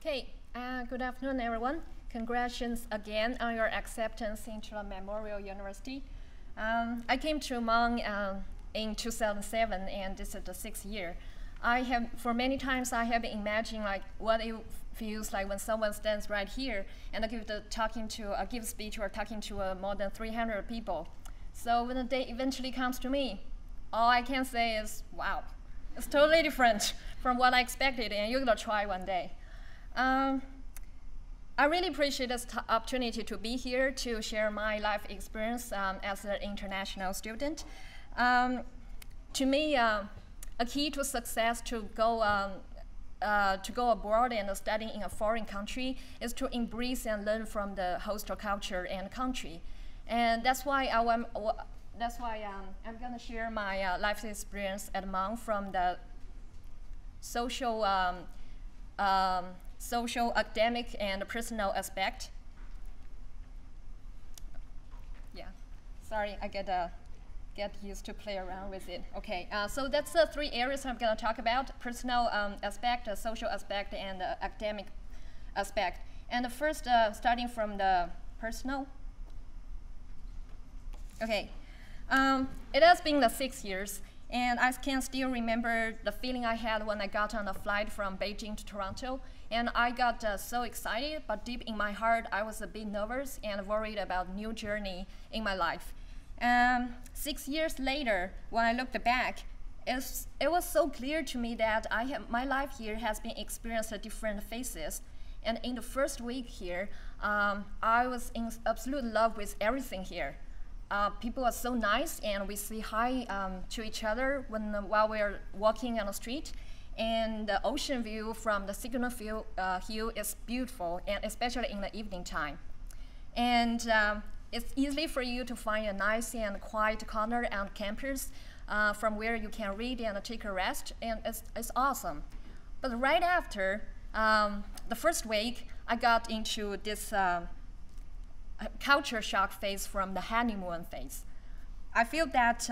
Okay, good afternoon, everyone. Congratulations again on your acceptance into the Memorial University. I came to Hmong in 2007, and this is the 6th year. For many times, I have imagined like what it feels like when someone stands right here and give speech or talking to more than 300 people. So when the day eventually comes to me, all I can say is, wow, it's totally different from what I expected, and you're gonna try one day. I really appreciate this opportunity to be here to share my life experience as an international student. To me, a key to success to go abroad and study in a foreign country is to embrace and learn from the host culture and country. And that's why I'm going to share my life experience at Hmong from the social, academic, and personal aspect. Yeah, sorry, I get used to play around with it. Okay, so that's the 3 areas I'm going to talk about: personal aspect, social aspect, and academic aspect. And first, starting from the personal. Okay, it has been the 6 years, and I can still remember the feeling I had when I got on a flight from Beijing to Toronto. And I got so excited, but deep in my heart, I was a bit nervous and worried about new journey in my life. 6 years later, when I looked back, it was so clear to me that my life here has been experienced at different phases. And in the first week here, I was in absolute love with everything here. People are so nice, and we say hi to each other while we're walking on the street. And the ocean view from the Signal Hill is beautiful, and especially in the evening time. And it's easy for you to find a nice and quiet corner on campus from where you can read and take a rest, and it's awesome. But right after the first week, I got into this culture shock phase from the honeymoon phase. I feel that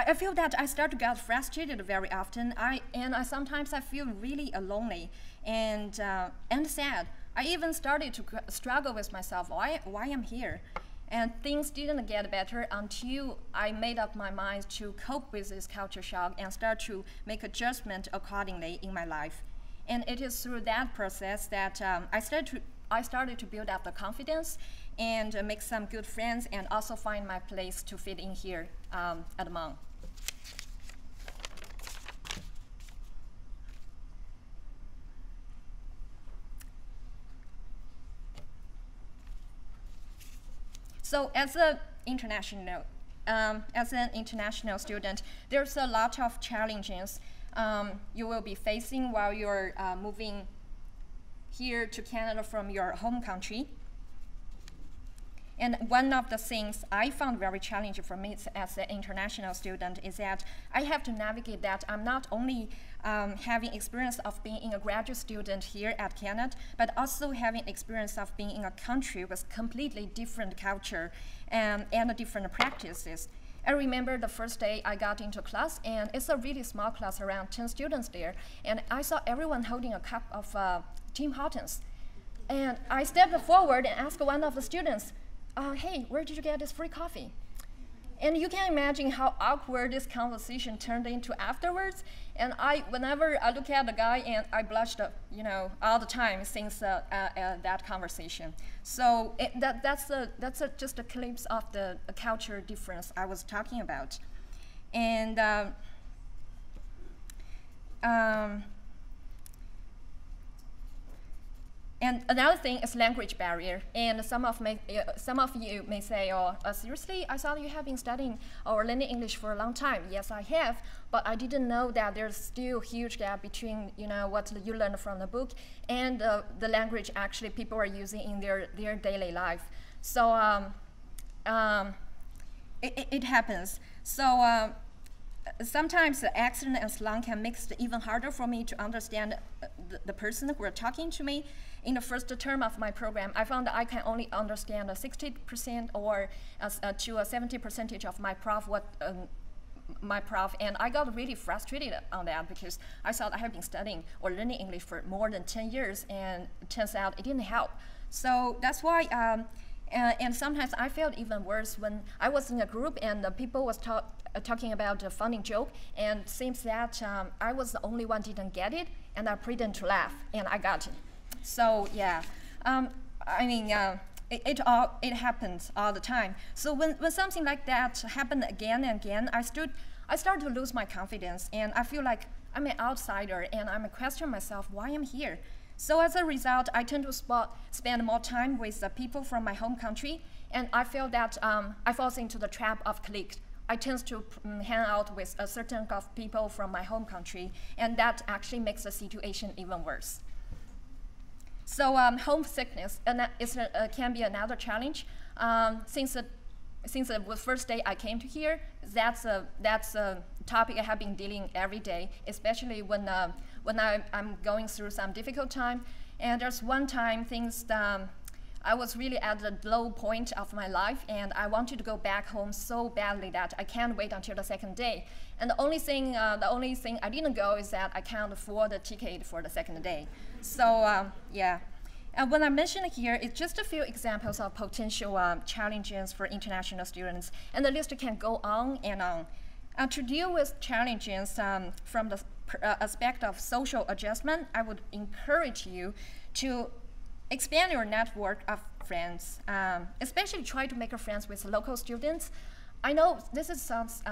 I feel that I start to get frustrated very often. Sometimes I feel really lonely and sad. I even started to struggle with myself, why I'm here. And things didn't get better until I made up my mind to cope with this culture shock and start to make adjustment accordingly in my life. And it is through that process that I started to build up the confidence and make some good friends, and also find my place to fit in here at Hmong. So as an international student, there's a lot of challenges you will be facing while you're moving here to Canada from your home country. And one of the things I found very challenging for me as an international student is that I have to navigate that I'm not only having experience of being a graduate student here at Canada, but also having experience of being in a country with completely different culture and different practices. I remember the first day I got into class, and it's a really small class, around 10 students there, and I saw everyone holding a cup of Tim Hortons. And I stepped forward and asked one of the students, hey, where did you get this free coffee? And you can imagine how awkward this conversation turned into afterwards. And whenever I look at the guy, and I blushed, all the time since that conversation. So that's just a glimpse of the culture difference I was talking about. And and another thing is language barrier. And some of you may say, oh, seriously, I thought you have been studying or learning English for a long time. Yes, I have, but I didn't know that there's still a huge gap between what you learn from the book and the language actually people are using in their daily life. So it happens. So sometimes the accent and slang can make it even harder for me to understand the person who are talking to me. In the first term of my program, I found that I can only understand 60% or to a 70% of my prof my prof, and I got really frustrated on that because I thought I have been studying or learning English for more than 10 years, and it turns out it didn't help. So that's why, and sometimes I felt even worse when I was in a group and the people was talking about a funny joke, and it seems that I was the only one didn't get it, and I pretended to laugh, and I got it. So yeah, I mean, it happens all the time. So when something like that happened again and again, I started to lose my confidence, and I feel like I'm an outsider, and I'm questioning myself why I'm here. So as a result, I tend to spend more time with the people from my home country, and I feel that I fall into the trap of cliques. I tend to hang out with a certain group of people from my home country, and that actually makes the situation even worse. So homesickness can be another challenge. Since the first day I came to here, that's a topic I have been dealing every day, especially when I'm going through some difficult time. And there's one time I was really at the low point of my life, and I wanted to go back home so badly that I can't wait until the second day. And the only thing I didn't go is that I can't afford the ticket for the second day. So yeah. And when I mention here, it's just a few examples of potential challenges for international students, and the list can go on and on. To deal with challenges from the aspect of social adjustment, I would encourage you to expand your network of friends, especially try to make friends with local students. I know this sounds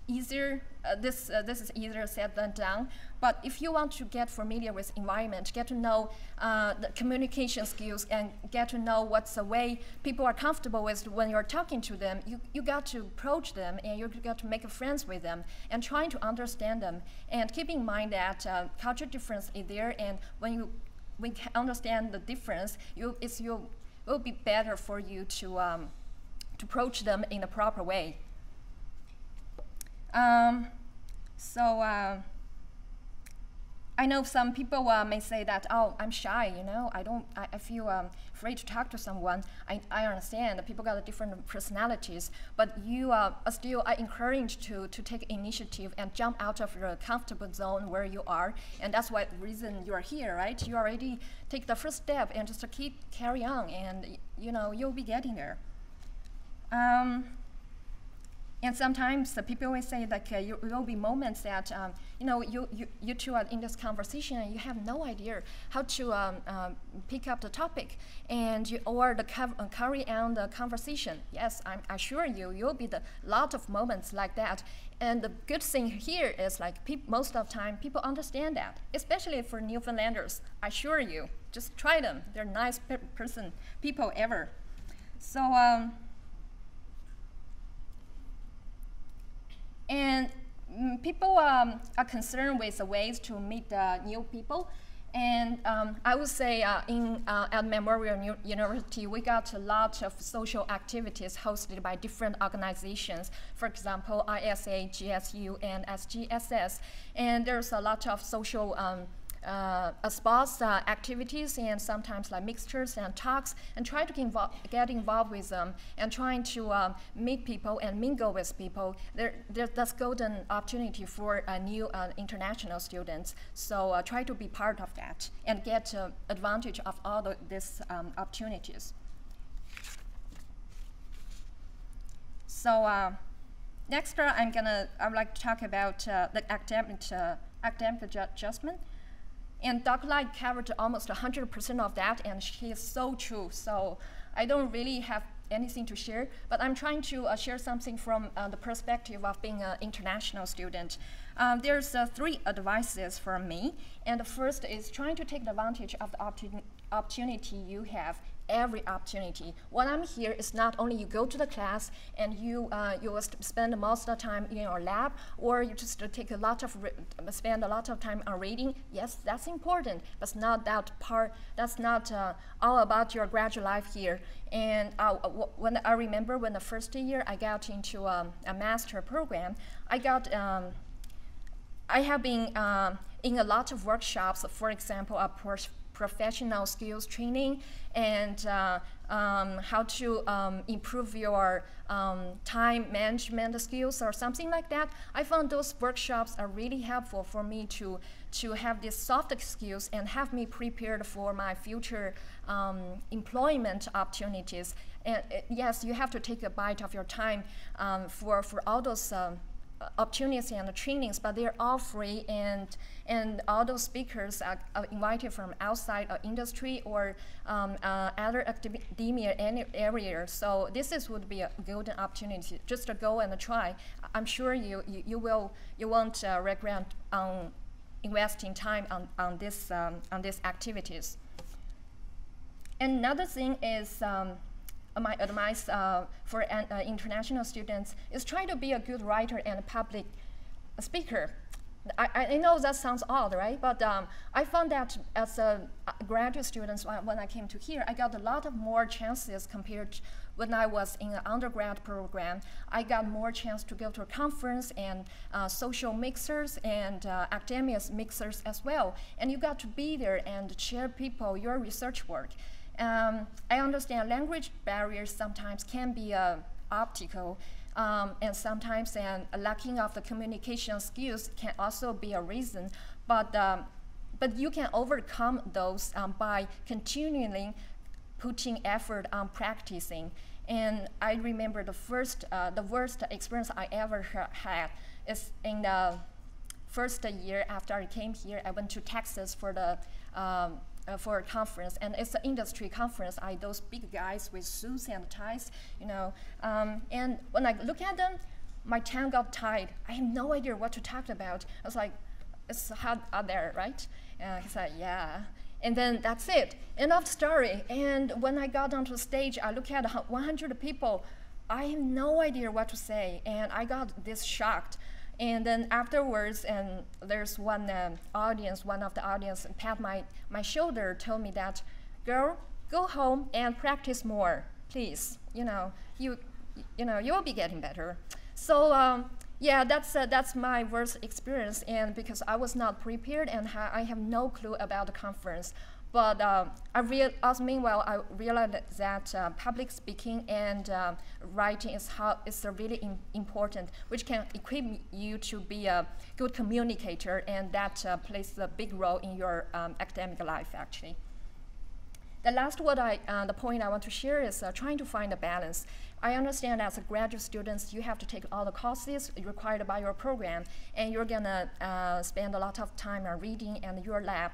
easier. This is easier said than done. But if you want to get familiar with environment, get to know the communication skills, and get to know what's the way people are comfortable with when you're talking to them, you got to approach them, and you got to make friends with them and trying to understand them. And keep in mind that culture difference is there, and when we can understand the difference, it will be better for you to approach them in the proper way. I know some people may say that, oh, I'm shy, you know, I feel afraid to talk to someone. I understand that people got different personalities, but you still are encouraged to take initiative and jump out of your comfortable zone where you are, and that's why the reason you are here, right? You already take the first step and just to carry on, and you know, you'll be getting there. And sometimes the people will say like there will be moments that you know, you two are in this conversation and you have no idea how to pick up the topic and carry on the conversation. Yes, I assure you, you'll be a lot of moments like that. And the good thing here is like most of the time people understand that, especially for Newfoundlanders. I assure you, just try them. They're nice people ever. So. And people are concerned with the ways to meet new people. And I would say at Memorial University, we got a lot of social activities hosted by different organizations. For example, ISA, GSU, and SGSS. And there's a lot of social sports activities, and sometimes like mixtures and talks, and try to get involved with them and trying to meet people and mingle with people. There's golden opportunity for new international students. So try to be part of that and get advantage of all these opportunities. So next, I would like to talk about the academic adjustment. And Dr. Lai covered almost 100% of that, and she is so true. So I don't really have anything to share, but I'm trying to share something from the perspective of being an international student. There's 3 advices from me, and the first is trying to take advantage of the opportunity you have. Every opportunity. When I'm here, it's not only you go to the class and you will spend most of the time in your lab, or you just spend a lot of time on reading. Yes, that's important, but it's not that part. That's not all about your graduate life here. And when I remember when the first year I got into a master program, I have been in a lot of workshops. For example, a professional skills training and how to improve your time management skills or something like that. I found those workshops are really helpful for me to have these soft skills and have me prepared for my future employment opportunities. And yes, you have to take a bite of your time for all those opportunities and trainings, but they're all free, and all those speakers are invited from outside industry or other academia area. So this would be a golden opportunity just to go and try. I'm sure you won't regret investing time on these activities. Another thing is my advice for international students is try to be a good writer and public speaker. I know that sounds odd, right? But I found that as a graduate student, when I came to here, I got a lot of more chances compared to when I was in an undergrad program. I got more chance to go to a conference and social mixers and academic mixers as well. And you got to be there and share people your research work. I understand language barriers sometimes can be obstacle, and sometimes a lacking of the communication skills can also be a reason. But you can overcome those by continually putting effort on practicing. And I remember the worst experience I ever had is in the first year after I came here. I went to Texas for a conference, and it's an industry conference. Those big guys with suits and ties, you know. And when I look at them, my tongue got tied. I have no idea what to talk about. I was like, "It's hot out there, right?" He said, "Yeah." And then that's it. End of story. And when I got onto the stage, I look at 100 people. I have no idea what to say, and I got this shocked. And then afterwards, and there's one of the audience pat my shoulder, told me that, "Girl, go home and practice more, please. You will be getting better." So yeah, that's my worst experience, and because I was not prepared and I have no clue about the conference. But meanwhile, I realized that public speaking and writing is really important, which can equip you to be a good communicator, and that plays a big role in your academic life, actually. The last the point I want to share is trying to find a balance. I understand as a graduate student, you have to take all the courses required by your program, and you're gonna spend a lot of time on reading and your lab,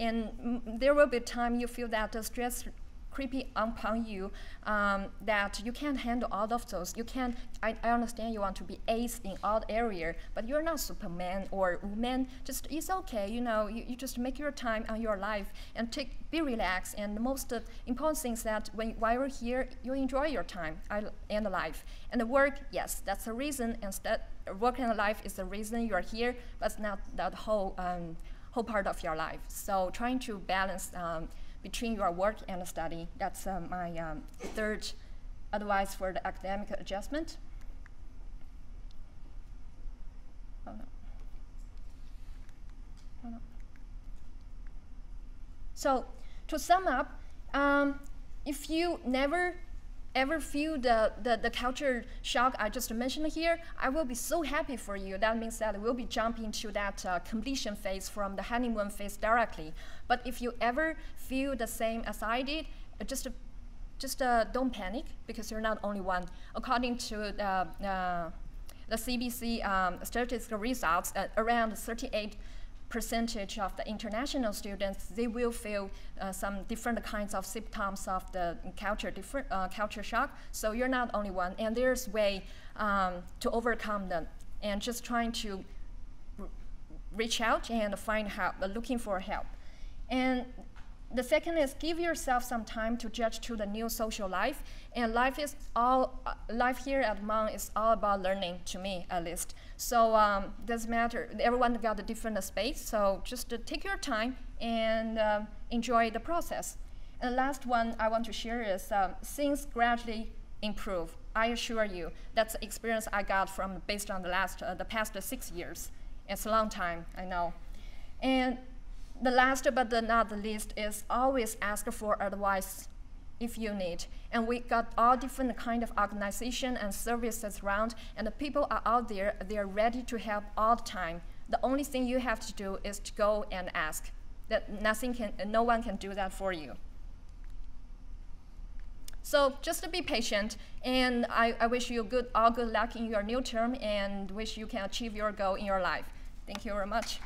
and there will be a time you feel that the stress creeping upon you, that you can't handle all of those. You can't. I understand you want to be ace in all area, but you're not Superman or woman. Just it's okay. You just make your time on your life and be relaxed. And the most important thing is that while you're here, you enjoy your time and life. And the work, yes, that's the reason. Instead, work and life is the reason you're here, but it's not the whole part of your life. So trying to balance between your work and study, that's my third advice for the academic adjustment. Oh, no. Oh, no. So to sum up, if you never ever feel the culture shock I just mentioned here, I will be so happy for you. That means that we'll be jumping to that completion phase from the honeymoon phase directly. But if you ever feel the same as I did, just don't panic, because you're not only one. According to the CBC statistical results, around 38% of the international students, they will feel some different kinds of symptoms of the culture shock. So you're not only one, and there's way to overcome them, and just trying to reach out and find help, looking for help. And the second is give yourself some time to judge to the new social life. And life here at Hmong is all about learning, to me at least. So doesn't matter, everyone got a different space, so just take your time and enjoy the process. And the last one I want to share is things gradually improve. I assure you, that's the experience I got based on the past 6 years. It's a long time, I know. And the last but not the least is always ask for advice if you need. And we got all different kind of organization and services around, and the people are out there, they're ready to help all the time. The only thing you have to do is to go and ask. No one can do that for you. So just to be patient, and I wish you all good luck in your new term, and wish you can achieve your goal in your life. Thank you very much.